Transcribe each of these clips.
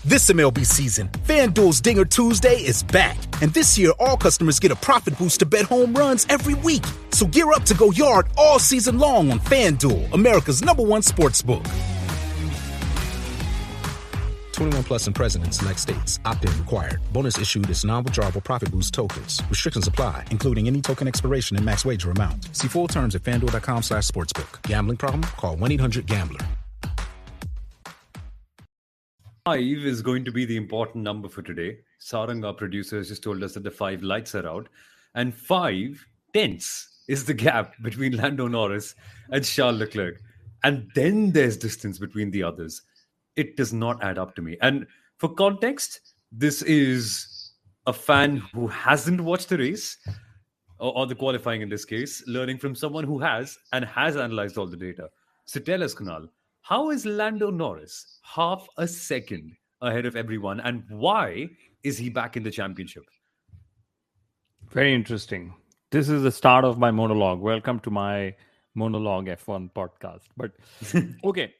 This MLB season, FanDuel's Dinger Tuesday is back. And this year, all customers get a profit boost to bet home runs every week. So gear up to go yard all season long on FanDuel, America's #1 sportsbook. 21 plus and present in select states. Opt-in required. Bonus issued is non-withdrawable profit boost tokens. Restrictions apply, including any token expiration and max wager amount. See full terms at FanDuel.com/sportsbook. Gambling problem? Call 1-800-GAMBLER. 5 is going to be the important number for today. Sarang, our producer, has just told us that the 5 lights are out. And 5/10 is the gap between Lando Norris and Charles Leclerc. And then there's distance between the others. It does not add up to me. And for context, this is a fan who hasn't watched the race, or the qualifying in this case, learning from someone who has and has analyzed all the data. So tell us, Kunal, how is Lando Norris half a second ahead of everyone, and why is he back in the championship? Very interesting. This is the start of my monologue. Welcome to my monologue F1 podcast. But okay,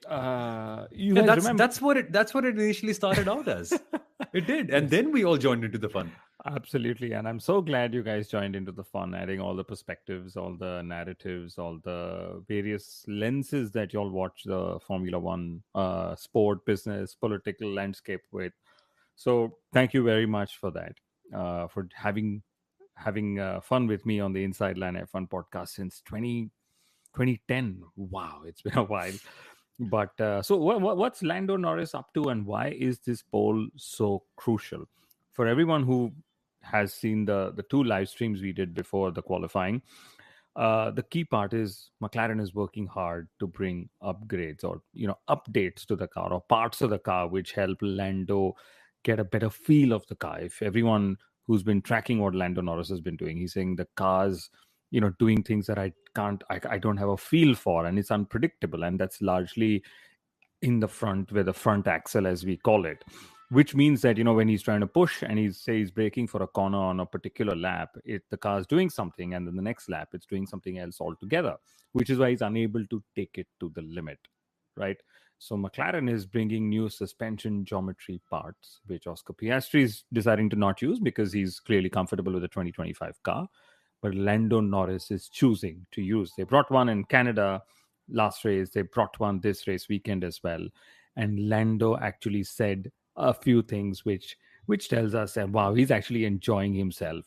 you guys remember that's what it initially started out as. It did, and then we all joined into the fun. Absolutely, and I'm so glad you guys joined into the fun, adding all the perspectives, all the narratives, all the various lenses that y'all watch the Formula One sport, business, political landscape with. So thank you very much for that, for having fun with me on the Inside Line F1 podcast since 2010. Wow, it's been a while. But so what's Lando Norris up to, and why is this poll so crucial? For everyone who has seen the 2 live streams we did before the qualifying, the key part is McLaren is working hard to bring upgrades or updates to the car or parts of the car which help Lando get a better feel of the car. If everyone who's been tracking what Lando Norris has been doing, he's saying the car's doing things that I don't have a feel for, and it's unpredictable, and that's largely in the front, with the front axle as we call it, which means that when he's trying to push and he's braking for a corner on a particular lap, the car's doing something, and then the next lap it's doing something else altogether, which is why he's unable to take it to the limit, right? So McLaren is bringing new suspension geometry parts, which Oscar Piastri is deciding to not use because he's clearly comfortable with the 2025 car. But Lando Norris is choosing to use. They brought one in Canada last race. They brought one this race weekend as well. And Lando actually said a few things which tells us that, wow, he's actually enjoying himself.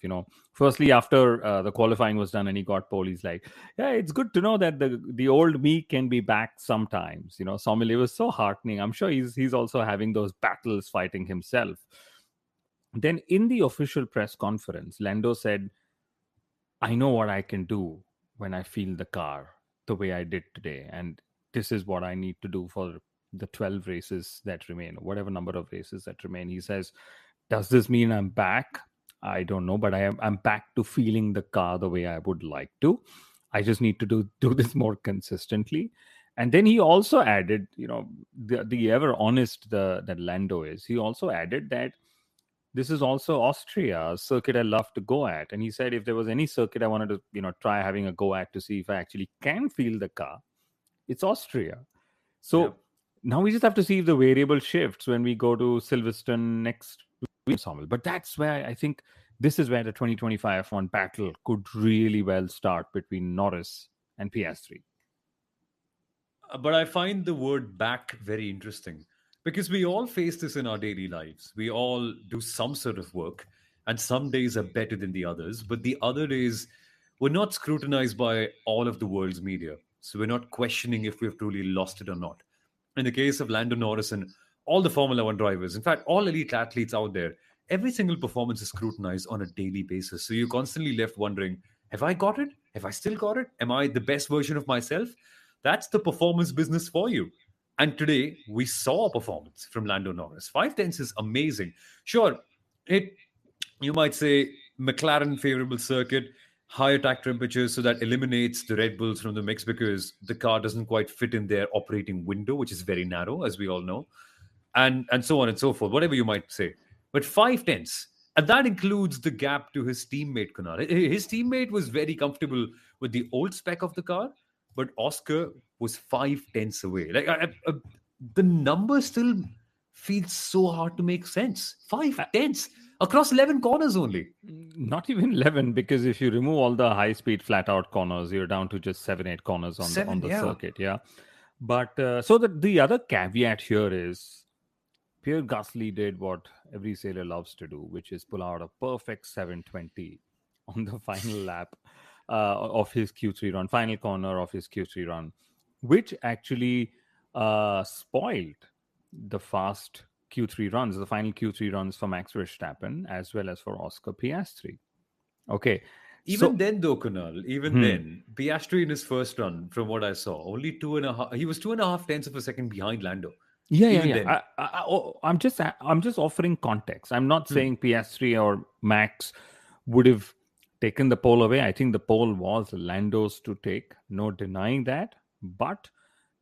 Firstly, after the qualifying was done and he got pole, he's like, yeah, it's good to know that the old me can be back sometimes. Sommelier, it was so heartening. I'm sure he's also having those battles fighting himself. Then in the official press conference, Lando said, I know what I can do when I feel the car the way I did today. And this is what I need to do for the 12 races that remain, whatever number of races that remain. He says, does this mean I'm back? I don't know, but I'm back to feeling the car the way I would like to. I just need to do this more consistently. And then he also added, the ever honest that Lando is, he also added that this is also Austria, a circuit I love to go at. And he said, if there was any circuit I wanted to, try having a go at to see if I actually can feel the car, it's Austria. So now we just have to see if the variable shifts when we go to Silverstone next week. But that's where I think this is where the 2025 F1 battle could really well start between Norris and Piastri. But I find the word back very interesting. Because we all face this in our daily lives. We all do some sort of work, and some days are better than the others. But the other days, we're not scrutinized by all of the world's media. So we're not questioning if we've truly lost it or not. In the case of Lando Norris and all the Formula One drivers, in fact, all elite athletes out there, every single performance is scrutinized on a daily basis. So you're constantly left wondering, have I got it? Have I still got it? Am I the best version of myself? That's the performance business for you. And today, we saw a performance from Lando Norris. 5/10 is amazing. Sure, you might say McLaren favorable circuit, higher track temperatures, so that eliminates the Red Bulls from the mix because the car doesn't quite fit in their operating window, which is very narrow, as we all know, and so on and so forth, whatever you might say. But 5/10, and that includes the gap to his teammate, Kunal. His teammate was very comfortable with the old spec of the car, but Oscar was 5/10 away. The number still feels so hard to make sense. 5 tenths across 11 corners only. Not even 11, because if you remove all the high speed flat out corners, you're down to just 7, 8 corners on the 7, yeah. circuit. Yeah. But so the other caveat here is Pierre Gasly did what every sailor loves to do, which is pull out a perfect 720 on the final lap of his Q3 run, final corner of his Q3 run, which actually spoiled the fast Q3 runs, the final Q3 runs for Max Verstappen as well as for Oscar Piastri. Okay. Even then, though, Kunal, even Hmm. then, Piastri in his first run, from what I saw, only 2.5. He was 2.5 tenths of a second behind Lando. Yeah. Even then, I'm just offering context. I'm not Hmm. saying PS3 or Max would have taken the pole away. I think the pole was Lando's to take. No denying that. But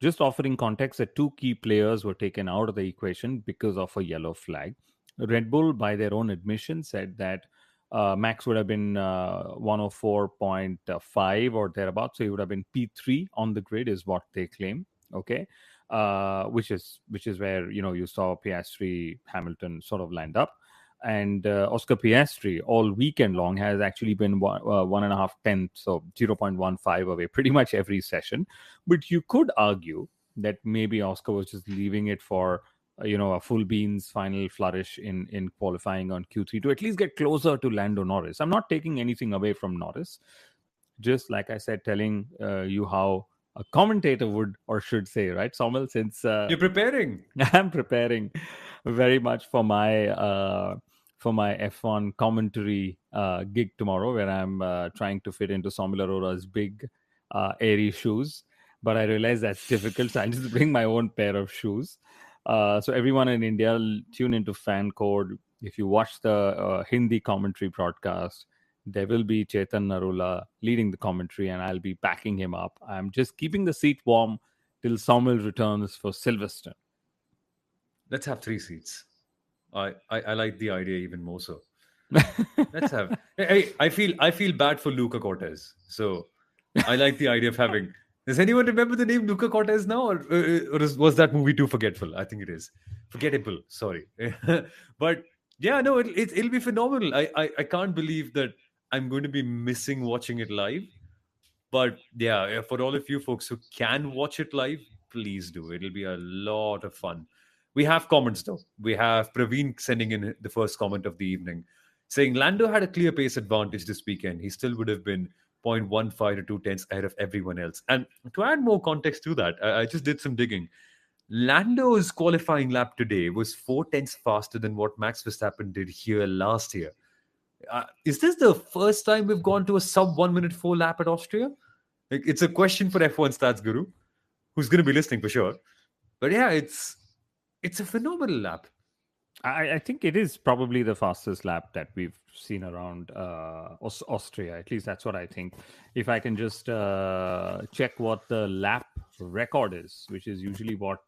just offering context that two key players were taken out of the equation because of a yellow flag. Red Bull, by their own admission, said that Max would have been 104.5 or thereabouts. So he would have been P3 on the grid, is what they claim. Okay. Which is where you saw Piastri, Hamilton sort of lined up, and Oscar Piastri all weekend long has actually been 1.5 tenths, so 0.15 away pretty much every session. But you could argue that maybe Oscar was just leaving it for a full beans final flourish in qualifying on Q3 to at least get closer to Lando Norris. I'm not taking anything away from Norris, just like I said, telling you how a commentator would or should say, right, Samuel? Since you're preparing. I'm preparing very much for my F1 commentary gig tomorrow, where I'm trying to fit into Samuel Arora's big airy shoes. But I realize that's difficult, so I'll just bring my own pair of shoes. So everyone in India, tune into Fan Code. If you watch the Hindi commentary broadcast, there will be Chetan Narula leading the commentary, and I'll be backing him up. I'm just keeping the seat warm till Samuel returns for Silverstone. Let's have 3 seats. I like the idea even more so. Let's have. Hey, I feel bad for Luca Cortez. So I like the idea of having. Does anyone remember the name Luca Cortez now, or was that movie too forgetful? I think it is forgettable. Sorry, but yeah, no, it'll be phenomenal. I can't believe that I'm going to be missing watching it live. But yeah, for all of you folks who can watch it live, please do. It'll be a lot of fun. We have comments though. We have Praveen sending in the first comment of the evening saying Lando had a clear pace advantage this weekend. He still would have been 0.15 to 2 tenths ahead of everyone else. And to add more context to that, I just did some digging. Lando's qualifying lap today was 4 tenths faster than what Max Verstappen did here last year. Is this the first time we've gone to a sub 1 minute 4 lap at Austria? Like, it's a question for F1 Stats Guru, who's going to be listening for sure. But yeah, it's a phenomenal lap. I think it is probably the fastest lap that we've seen around Austria. At least that's what I think. If I can just check what the lap record is, which is usually what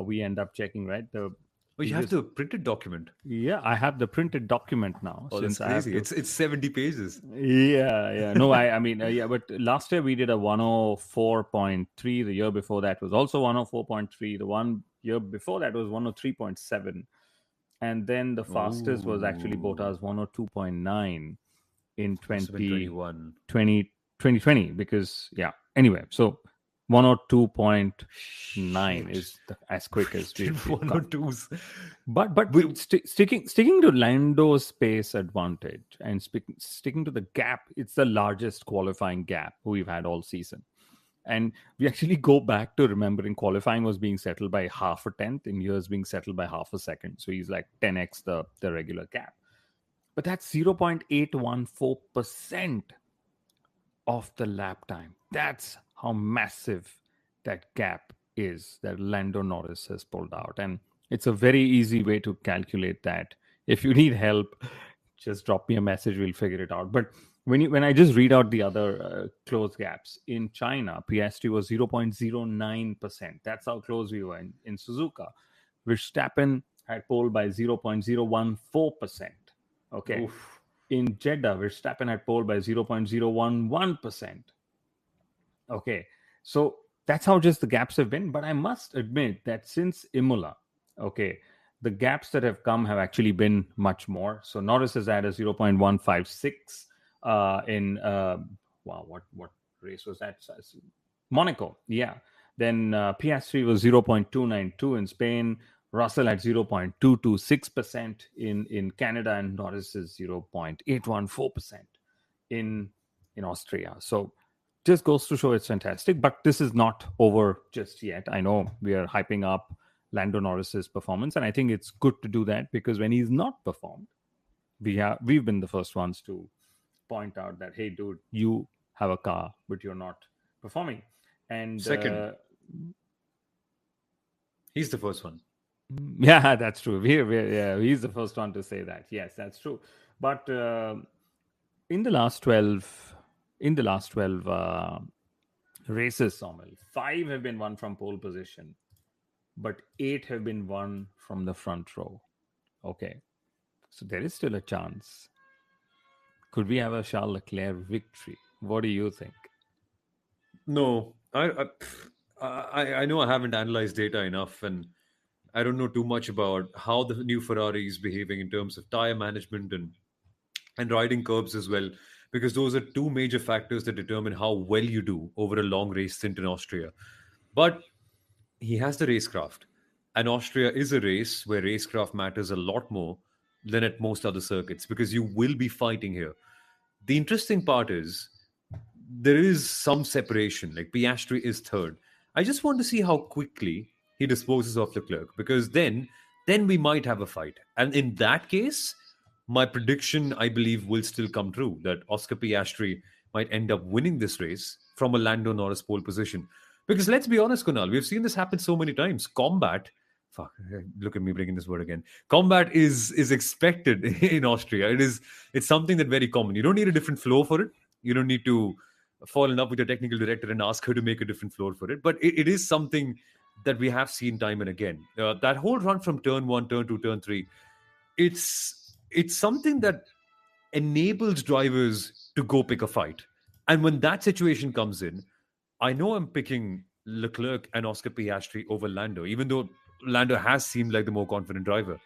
we end up checking, right? Oh, you have the printed document. Yeah, I have the printed document now. Oh, that's crazy. It's 70 pages. Yeah. No, I mean, yeah, but last year we did a 104.3. The year before that was also 104.3. The one year before that was 103.7. And then the fastest was actually Bottas 102.9 in 2020, because, yeah. Anyway, so 102.9 is as quick as we've 102s. But sticking to Lando's pace advantage and sticking to the gap, it's the largest qualifying gap we've had all season. And we actually go back to remembering qualifying was being settled by half a tenth, in years being settled by half a second. So he's like 10x the regular gap. But that's 0.814% of the lap time. That's how massive that gap is that Lando Norris has pulled out. And it's a very easy way to calculate that. If you need help, just drop me a message. We'll figure it out. But when I just read out the other close gaps, in China, Piastri was 0.09%. That's how close we were in Suzuka. Verstappen had pole by 0.014%. Okay. Oof. In Jeddah, Verstappen had pole by 0.011%. Okay. So that's how just the gaps have been. But I must admit that since Imola, Okay. The gaps that have come have actually been much more. So Norris has had a 0.156 in wow, what race was that? Monaco, yeah. Then Piastri was 0.292 in Spain. Russell at 0.226% in Canada, and Norris is 0.814% in Austria. So just goes to show it's fantastic. But this is not over just yet. I know we are hyping up Lando Norris's performance, and I think it's good to do that because when he's not performed, we've been the first ones to point out that, hey, dude, you have a car, but you're not performing. And Second, he's the first one. yeah, that's true. Yeah, he's the first one to say that. Yes, that's true. But in the last 12, in the last 12 races, Somil, 5 have been won from pole position, but 8 have been won from the front row. Okay, so there is still a chance. Could we have a Charles Leclerc victory? What do you think? No, I know I haven't analyzed data enough, and I don't know too much about how the new Ferrari is behaving in terms of tire management and riding curbs as well, because those are two major factors that determine how well you do over a long race stint in Austria. But he has the racecraft, and Austria is a race where racecraft matters a lot more than at most other circuits because you will be fighting here. The interesting part is there is some separation. Like Piastri is third. I just want to see how quickly he disposes of Leclerc because then we might have a fight. And in that case, my prediction I believe will still come true that Oscar Piastri might end up winning this race from a Lando Norris pole position. Because let's be honest, Kunal, we've seen this happen so many times. Combat, fuck, look at me bringing this word again. Combat is expected in Austria. It's something that very common. You don't need a different floor for it. You don't need to fall in love with your technical director and ask her to make a different floor for it. But it is something that we have seen time and again. That whole run from turn one, turn two, turn three, it's something that enables drivers to go pick a fight. And when that situation comes in, I know I'm picking Leclerc and Oscar Piastri over Lando, even though Lando has seemed like the more confident driver.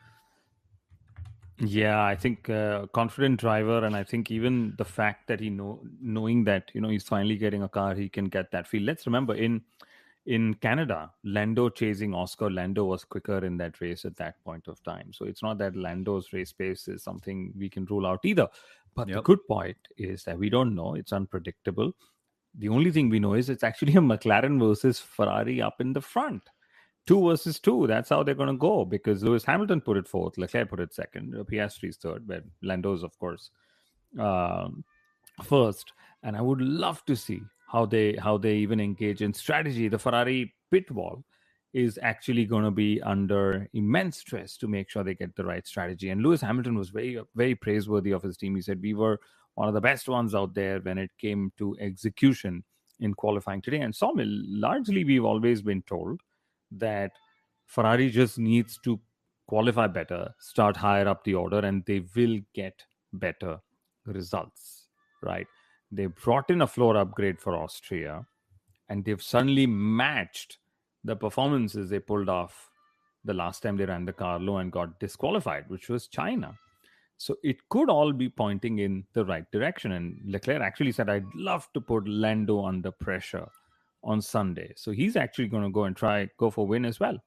Yeah, I think confident driver, and I think even the fact that knowing that he's finally getting a car, he can get that feel. Let's remember in Canada, Lando chasing Oscar, Lando was quicker in that race at that point of time. So it's not that Lando's race pace is something we can rule out either. But the Yep. good point is that we don't know; it's unpredictable. The only thing we know is it's actually a McLaren versus Ferrari up in the front. 2 versus 2. That's how they're going to go because Lewis Hamilton put it fourth, Leclerc put it second, Piastri's third, but Lando's, of course, um, first. And I would love to see how they even engage in strategy. The Ferrari pit wall is actually going to be under immense stress to make sure they get the right strategy. And Lewis Hamilton was very very praiseworthy of his team. He said we were one of the best ones out there when it came to execution in qualifying today. And Sawmill, largely we've always been told that Ferrari just needs to qualify better, start higher up the order, and they will get better results, right? They brought in a floor upgrade for Austria, and they've suddenly matched the performances they pulled off the last time they ran the Carlo and got disqualified, which was China. So it could all be pointing in the right direction. And Leclerc actually said, I'd love to put Lando under pressure on Sunday. So he's actually going to go and go for win as well.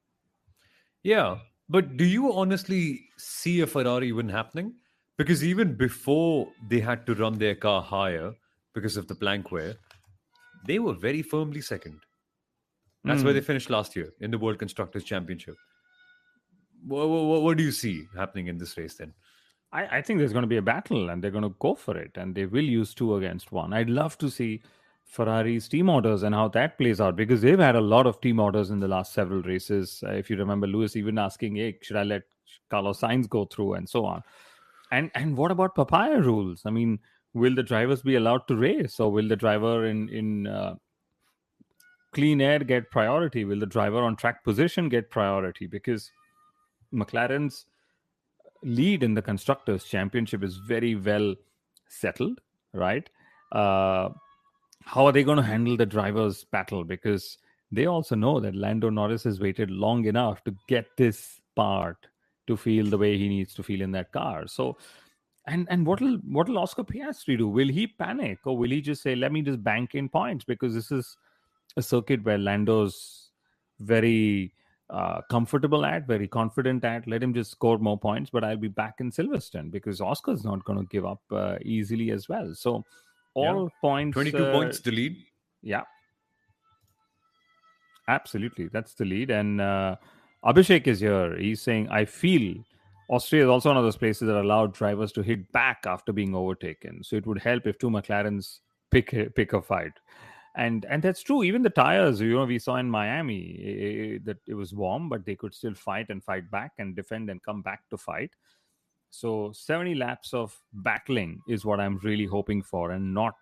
Yeah. But do you honestly see a Ferrari win happening? Because even before they had to run their car higher because of the plank wear, they were very firmly second. That's where they finished last year in the World Constructors' Championship. What do you see happening in this race then? I think there's going to be a battle and they're going to go for it and they will use 2 against 1. I'd love to see Ferrari's team orders and how that plays out because they've had a lot of team orders in the last several races. If you remember, Lewis even asking, hey, should I let Carlos Sainz go through and so on. And what about papaya rules? I mean, will the drivers be allowed to race or will the driver in clean air get priority? Will the driver on track position get priority? Because McLaren's lead in the constructors championship is very well settled, right? How are they going to handle the drivers battle? Because they also know that Lando Norris has waited long enough to get this part to feel the way he needs to feel in that car. So, and what'll Oscar Piastri do? Will he panic, or will he just say, "Let me just bank in points," because this is a circuit where Lando's very comfortable at, very confident at. Let him just score more points, but I'll be back in Silverstone because Oscar's not going to give up easily as well. So Yeah. all points, 22 points to lead. yeah, absolutely, that's the lead. And Abhishek is here. He's saying, I feel Austria is also one of those places that allow drivers to hit back after being overtaken. So it would help if two McLarens pick a fight. And that's true. Even the tires, we saw in Miami that it was warm, but they could still fight and fight back and defend and come back to fight. So 70 laps of battling is what I'm really hoping for, and not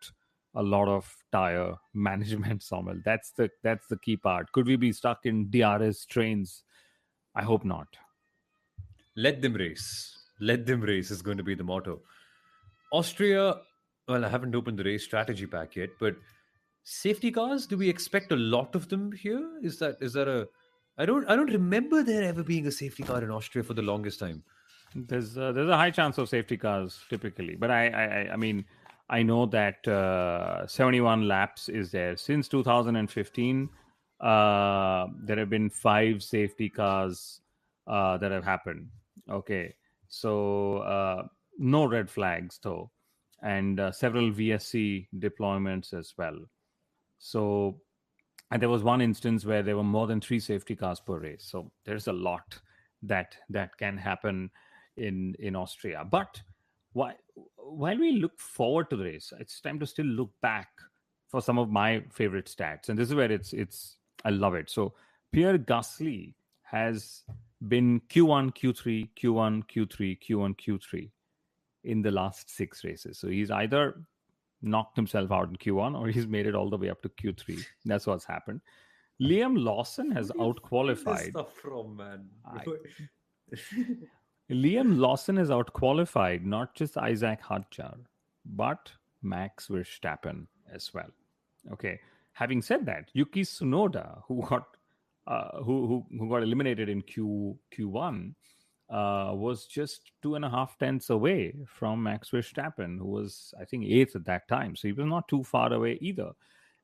a lot of tire management, Samuel. That's the key part. Could we be stuck in DRS trains? I hope not. Let them race. Let them race is going to be the motto. Austria, well, I haven't opened the race strategy pack yet, but safety cars, do we expect a lot of them here? Is that a I don't remember there ever being a safety car in Austria for the longest time. There's a high chance of safety cars typically, but I mean, I know that 71 laps is there since 2015. There have been 5 safety cars that have happened. Okay, so no red flags though, and several VSC deployments as well. So, and there was one instance where there were more than 3 safety cars per race. So there's a lot that can happen in Austria. But why, while we look forward to the race, it's time to still look back for some of my favorite stats, and this is where it's I love it. So Pierre Gasly has been Q1, Q3, Q1, Q3, Q1, Q3 in the last 6 races. So he's either knocked himself out in Q1 or he's made it all the way up to Q3. That's what's happened. Liam Lawson has Where do you find this outqualified. stuff from, man? Liam Lawson has outqualified not just Isaac Hadjar, but Max Verstappen as well. Okay. Having said that, Yuki Tsunoda, who got eliminated in Q1, was just 2.5 tenths away from Max Verstappen, who was, I think, 8th at that time. So he was not too far away either.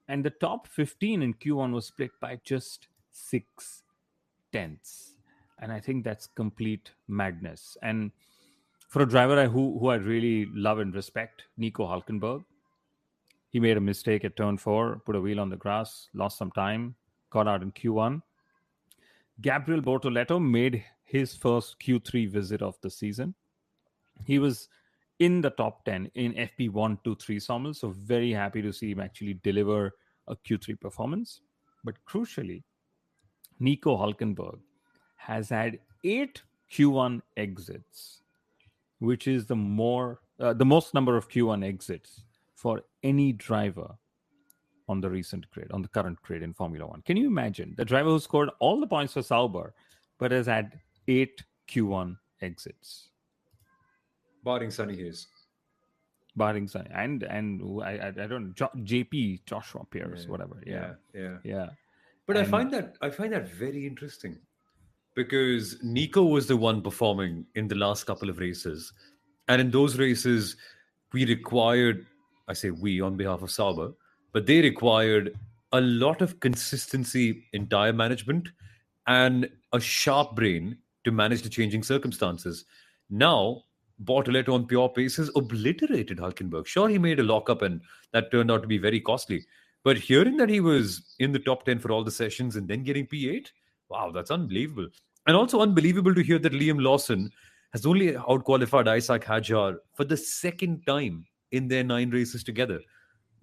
And the top 15 in Q1 was split by just 6 tenths. And I think that's complete madness. And for a driver who I really love and respect, Nico Hulkenberg, he made a mistake at turn 4, put a wheel on the grass, lost some time, got out in Q1. Gabriel Bortoleto made his first Q3 visit of the season. He was in the top 10 in FP1, 2, 3 Sommel, so very happy to see him actually deliver a Q3 performance. But crucially, Nico Hulkenberg has had 8 Q1 exits, which is the most number of Q1 exits for any driver on the current grid in Formula One. Can you imagine the driver who scored all the points for Sauber, but has had 8 Q1 exits? Barring Sunny Hayes. Barring Sunny and I don't know, JP Joshua Pierce, whatever. Yeah. But And I find that very interesting because Nico was the one performing in the last couple of races, and in those races, we required, I say we on behalf of Sauber, but they required a lot of consistency in tire management and a sharp brain to manage the changing circumstances. Now, Bortoleto on pure pace has obliterated Hulkenberg. Sure, he made a lockup and that turned out to be very costly. But hearing that he was in the top 10 for all the sessions and then getting P8, wow, that's unbelievable. And also unbelievable to hear that Liam Lawson has only outqualified Isaac Hadjar for the second time in their 9 races together,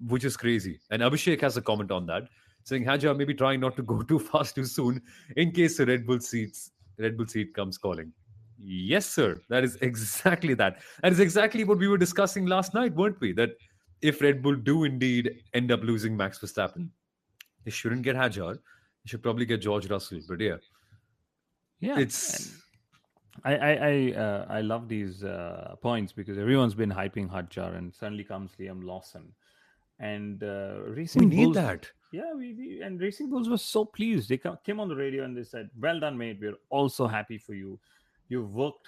which is crazy. And Abhishek has a comment on that, saying Hadjar may be trying not to go too fast too soon in case the Red Bull seat comes calling. Yes, sir. That is exactly that. That is exactly what we were discussing last night, weren't we? That if Red Bull do indeed end up losing Max Verstappen, they shouldn't get Hadjar. They should probably get George Russell. But yeah, it's I love these points because everyone's been hyping Hadjar, and suddenly comes Liam Lawson, and we Racing need Bulls. that. Yeah, and Racing Bulls was so pleased. They came on the radio and they said, "Well done, mate. We're also happy for you. You've worked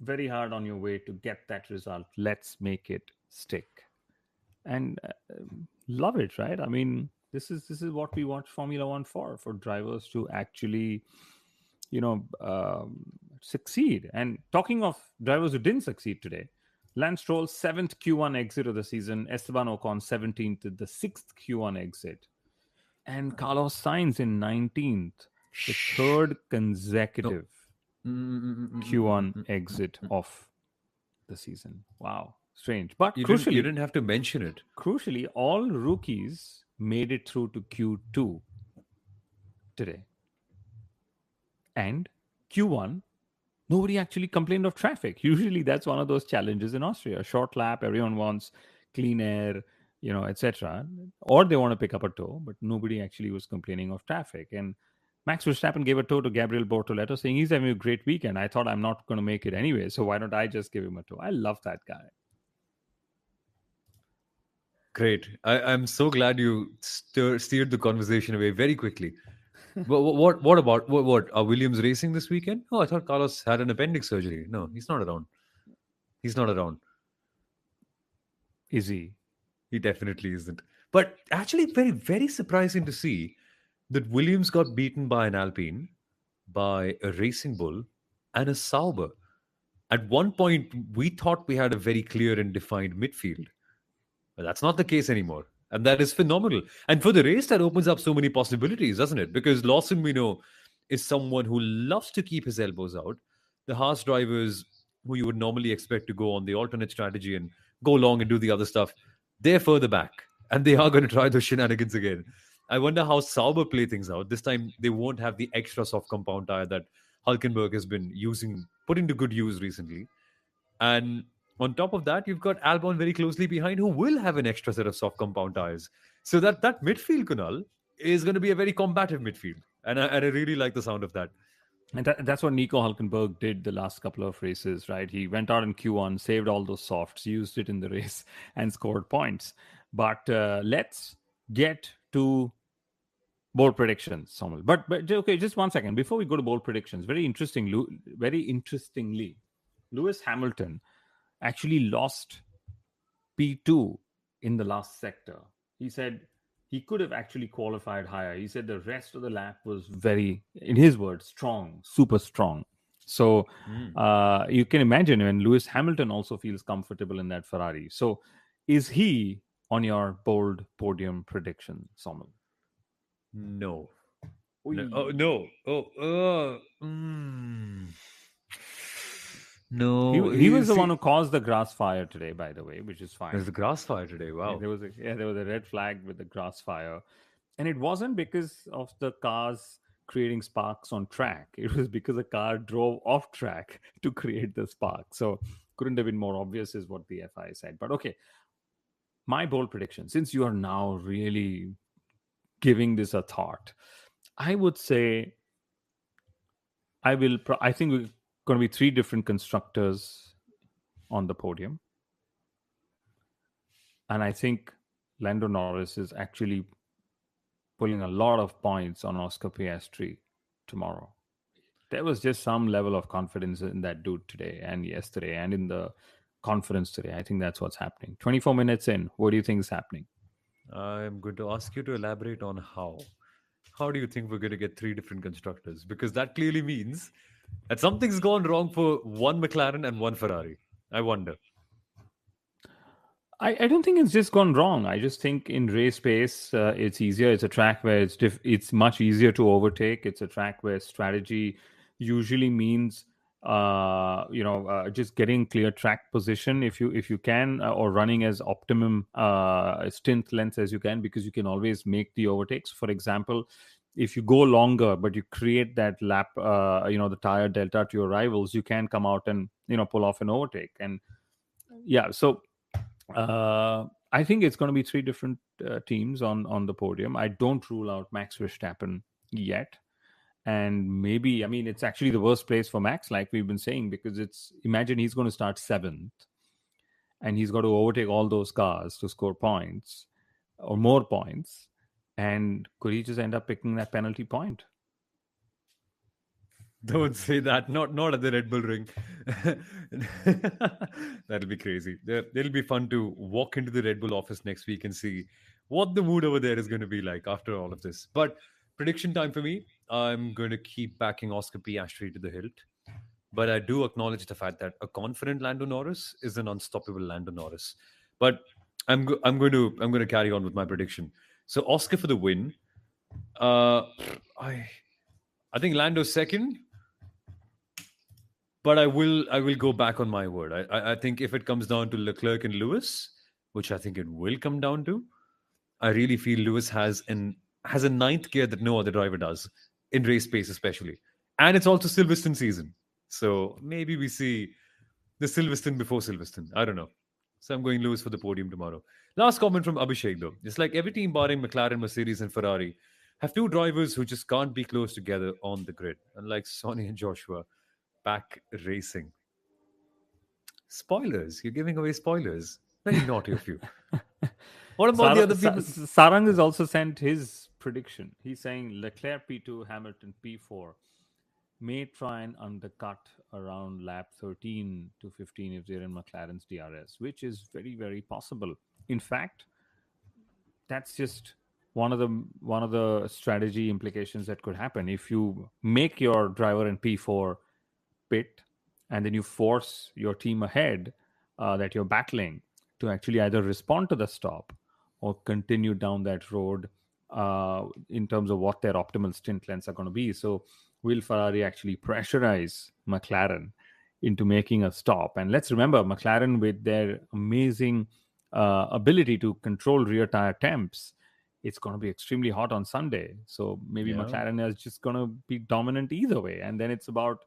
very hard on your way to get that result. Let's make it stick." And love it, right? I mean, this is what we watch Formula One for drivers to actually, succeed. And talking of drivers who didn't succeed today, Lance Stroll 7th Q1 exit of the season, Esteban Ocon 17th, the 6th Q1 exit, and Carlos Sainz in 19th, the third consecutive Q1 exit of the season. Wow, strange, but You crucially, didn't have to mention it. crucially, all rookies made it through to Q2 today. And Q1, nobody actually complained of traffic. Usually that's one of those challenges in Austria. Short lap, everyone wants clean air, etc. Or they want to pick up a tow, but nobody actually was complaining of traffic. And Max Verstappen gave a tow to Gabriel Bortoleto saying he's having a great weekend. I thought I'm not going to make it anyway, so why don't I just give him a tow? I love that guy. Great. I'm so glad you steered the conversation away very quickly. What about what are Williams racing this weekend? Oh, I thought Carlos had an appendix surgery. No, he's not around. He's not around. Is he? He definitely isn't. But actually, very, very surprising to see that Williams got beaten by an Alpine, by a Racing Bull, and a Sauber. At one point, we thought we had a very clear and defined midfield. But that's not the case anymore. And that is phenomenal. And for the race, that opens up so many possibilities, doesn't it? Because Lawson, we know, is someone who loves to keep his elbows out. The Haas drivers, who you would normally expect to go on the alternate strategy and go long and do the other stuff, they're further back. And they are going to try those shenanigans again. I wonder how Sauber play things out. This time, they won't have the extra soft compound tire that Hulkenberg has been using, put into good use recently. And on top of that, you've got Albon very closely behind, who will have an extra set of soft compound tires. So that midfield, Kunal, is going to be a very combative midfield. And I really like the sound of that. And that's what Nico Hulkenberg did the last couple of races, right? He went out in Q1, saved all those softs, used it in the race, and scored points. But let's get to bold predictions, Samuel. But okay, just 1 second before we go to bold predictions. Very interestingly, Lewis Hamilton actually lost P2 in the last sector. He said he could have actually qualified higher. He said the rest of the lap was very, in his words, strong, super strong. So you can imagine when Lewis Hamilton also feels comfortable in that Ferrari. So is he on your bold podium prediction, Samuel? No. No. Oh, no. Oh, no. He was the one who caused the grass fire today, by the way, which is fine. There's a grass fire today. Wow. Yeah, there was a red flag with the grass fire. And it wasn't because of the cars creating sparks on track. It was because a car drove off track to create the spark. So couldn't have been more obvious is what the FI said. But okay, my bold prediction, since you are now really giving this a thought, I would say I think we're going to be 3 different constructors on the podium. And I think Lando Norris is actually pulling a lot of points on Oscar Piastri tomorrow. There was just some level of confidence in that dude today and yesterday and in the conference today. I think that's what's happening. 24 minutes in, what do you think is happening? I'm going to ask you to elaborate on how. How do you think we're going to get 3 different constructors? Because that clearly means that something's gone wrong for one McLaren and one Ferrari. I wonder. I don't think it's just gone wrong. I just think in race pace, it's easier. It's a track where it's much easier to overtake. It's a track where strategy usually means just getting clear track position if you can, or running as optimum stint length as you can, because you can always make the overtakes. For example, if you go longer but you create that lap, the tire delta to your rivals, you can come out and pull off an overtake. And yeah, so I think it's going to be 3 different teams on the podium. I don't rule out Max Verstappen yet. And maybe, I mean, it's actually the worst place for Max, like we've been saying, because imagine he's going to start 7th and he's got to overtake all those cars to score points or more points. And could he just end up picking that penalty point? Don't say that. Not at the Red Bull ring. That'll be crazy. It'll be fun to walk into the Red Bull office next week and see what the mood over there is going to be like after all of this. But prediction time for me. I'm going to keep backing Oscar Piastri to the hilt. But I do acknowledge the fact that a confident Lando Norris is an unstoppable Lando Norris. But I'm going to carry on with my prediction. So Oscar for the win. I I think Lando's second, but I will go back on my word. I think if it comes down to Leclerc and Lewis, which I think it will come down to, I really feel Lewis has a ninth gear that no other driver does in race pace, especially, and it's also Silverstone season, so maybe we see the Silverstone before Silverstone. I don't know. So I'm going Lewis for the podium tomorrow. Last comment from Abhishek though. It's like every team barring McLaren, Mercedes, and Ferrari have two drivers who just can't be close together on the grid. Unlike Sonny and Joshua, back racing. Spoilers. You're giving away spoilers. Very naughty of you. What about the other people? Sarang has also sent his prediction. He's saying Leclerc P2, Hamilton P4 may try and undercut around lap 13 to 15 if they're in McLaren's DRS, which is very, very possible. In fact, that's just one of the strategy implications that could happen if you make your driver in P4 pit and then you force your team ahead that you're battling to actually either respond to the stop or continue down that road in terms of what their optimal stint lengths are going to be. So will Ferrari actually pressurize McLaren into making a stop? And let's remember, McLaren, with their amazing ability to control rear tire temps, it's going to be extremely hot on Sunday. So maybe Yeah. McLaren is just going to be dominant either way. And then it's about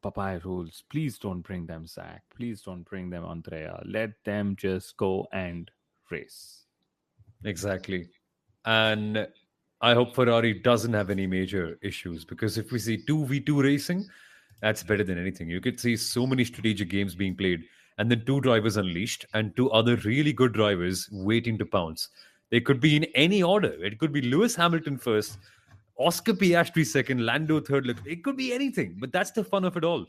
Papaya rules. Please don't bring them Zach. Please don't bring them Andrea. Let them just go and race. Exactly. And I hope Ferrari doesn't have any major issues because if we see 2v2 racing, that's better than anything. You could see so many strategic games being played and then two drivers unleashed and two other really good drivers waiting to pounce. They could be in any order. It could be Lewis Hamilton first, Oscar Piastri second, Lando third. Look, it could be anything, but that's the fun of it all.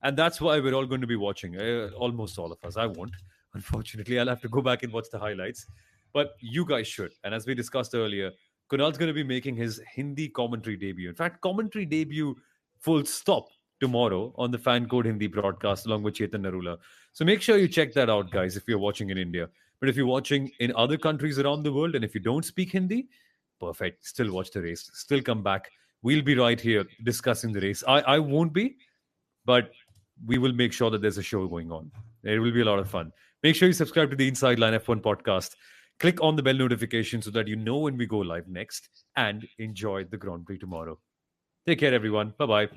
And that's why we're all going to be watching. Almost all of us. I won't. Unfortunately, I'll have to go back and watch the highlights. But you guys should. And as we discussed earlier, Kunal's going to be making his Hindi commentary debut. In fact, commentary debut full stop tomorrow on the Fan Code Hindi broadcast along with Chetan Narula. So make sure you check that out, guys, if you're watching in India. But if you're watching in other countries around the world and if you don't speak Hindi, perfect. Still watch the race. Still come back. We'll be right here discussing the race. I won't be, but we will make sure that there's a show going on. It will be a lot of fun. Make sure you subscribe to the Inside Line F1 podcast. Click on the bell notification so that you know when we go live next and enjoy the Grand Prix tomorrow. Take care, everyone. Bye bye.